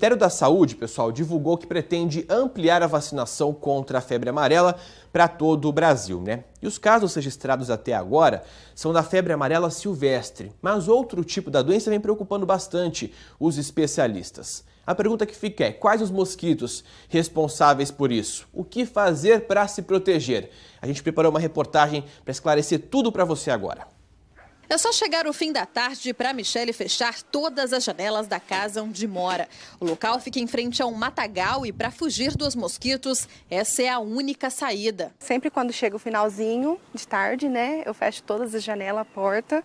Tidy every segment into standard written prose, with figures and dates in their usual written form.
Ministério da Saúde, pessoal, divulgou que pretende ampliar a vacinação contra a febre amarela para todo o Brasil, né? E os casos registrados até agora são da febre amarela silvestre, mas outro tipo da doença vem preocupando bastante os especialistas. A pergunta que fica é: quais os mosquitos responsáveis por isso? O que fazer para se proteger? A gente preparou uma reportagem para esclarecer tudo para você agora. É só chegar o fim da tarde para Michele fechar todas as janelas da casa onde mora. O local fica em frente a um matagal e para fugir dos mosquitos, essa é a única saída. Sempre quando chega o finalzinho de tarde, né, eu fecho todas as janelas, a porta,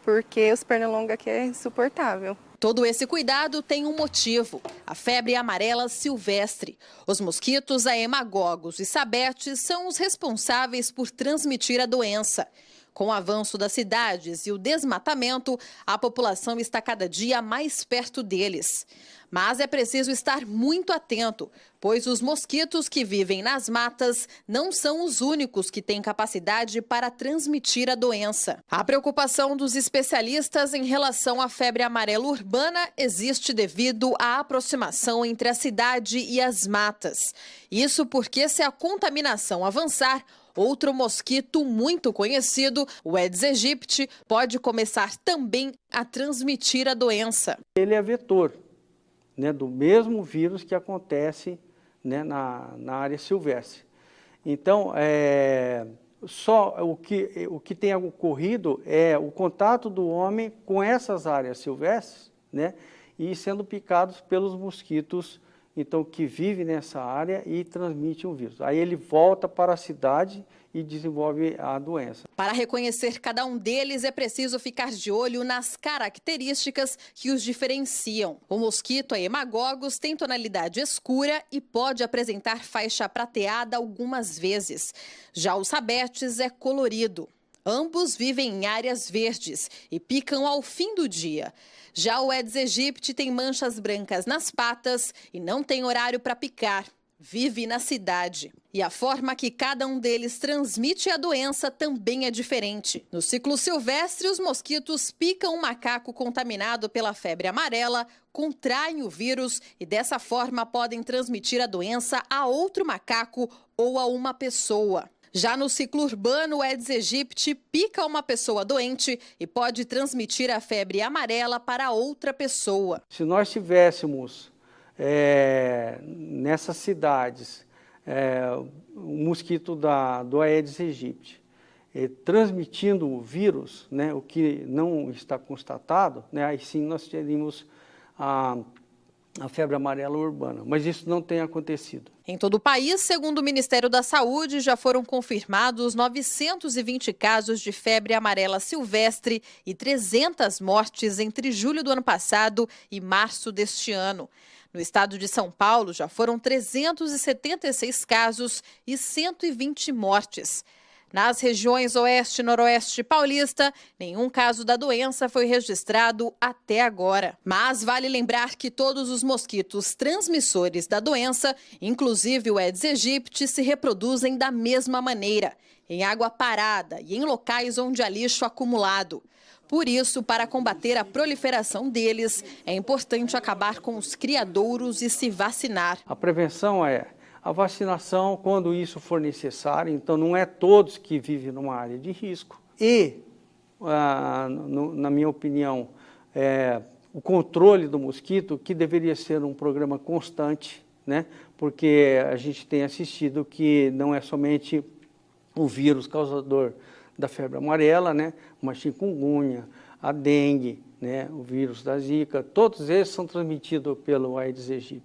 porque os pernilongos aqui é insuportável. Todo esse cuidado tem um motivo: a febre amarela silvestre. Os mosquitos aemagogos e sabetes são os responsáveis por transmitir a doença. Com o avanço das cidades e o desmatamento, a população está cada dia mais perto deles. Mas é preciso estar muito atento, pois os mosquitos que vivem nas matas não são os únicos que têm capacidade para transmitir a doença. A preocupação dos especialistas em relação à febre amarela urbana existe devido à aproximação entre a cidade e as matas. Isso porque, se a contaminação avançar, outro mosquito muito conhecido, o Aedes aegypti, pode começar também a transmitir a doença. Ele é vetor, né, do mesmo vírus que acontece, né, na área silvestre. Então, só o que tem ocorrido é o contato do homem com essas áreas silvestres, né, e sendo picados pelos mosquitos, então, que vivem nessa área e transmitem o vírus. Aí ele volta para a cidade e desenvolve a doença. Para reconhecer cada um deles, é preciso ficar de olho nas características que os diferenciam. O mosquito aemagogos tem tonalidade escura e pode apresentar faixa prateada algumas vezes. Já o sabetes é colorido. Ambos vivem em áreas verdes e picam ao fim do dia. Já o Aedes aegypti tem manchas brancas nas patas e não tem horário para picar. Vive na cidade. E a forma que cada um deles transmite a doença também é diferente. No ciclo silvestre, os mosquitos picam um macaco contaminado pela febre amarela, contraem o vírus e dessa forma podem transmitir a doença a outro macaco ou a uma pessoa. Já no ciclo urbano, o Aedes aegypti pica uma pessoa doente e pode transmitir a febre amarela para outra pessoa. Se nós tivéssemos nessas cidades o mosquito do Aedes aegypti transmitindo o vírus, né, o que não está constatado, né, aí sim nós teríamos a febre amarela urbana, mas isso não tem acontecido. Em todo o país, segundo o Ministério da Saúde, já foram confirmados 920 casos de febre amarela silvestre e 300 mortes entre julho do ano passado e março deste ano. No estado de São Paulo, já foram 376 casos e 120 mortes. Nas regiões Oeste e Noroeste paulista, nenhum caso da doença foi registrado até agora. Mas vale lembrar que todos os mosquitos transmissores da doença, inclusive o Aedes aegypti, se reproduzem da mesma maneira, em água parada e em locais onde há lixo acumulado. Por isso, para combater a proliferação deles, é importante acabar com os criadouros e se vacinar. A prevenção é a vacinação quando isso for necessário, então não é todos que vivem numa área de risco. E, na minha opinião, o controle do mosquito, que deveria ser um programa constante, né? Porque a gente tem assistido que não é somente o vírus causador da febre amarela, né? Mas chikungunya, a dengue, né? O vírus da zika, todos esses são transmitidos pelo Aedes aegypti.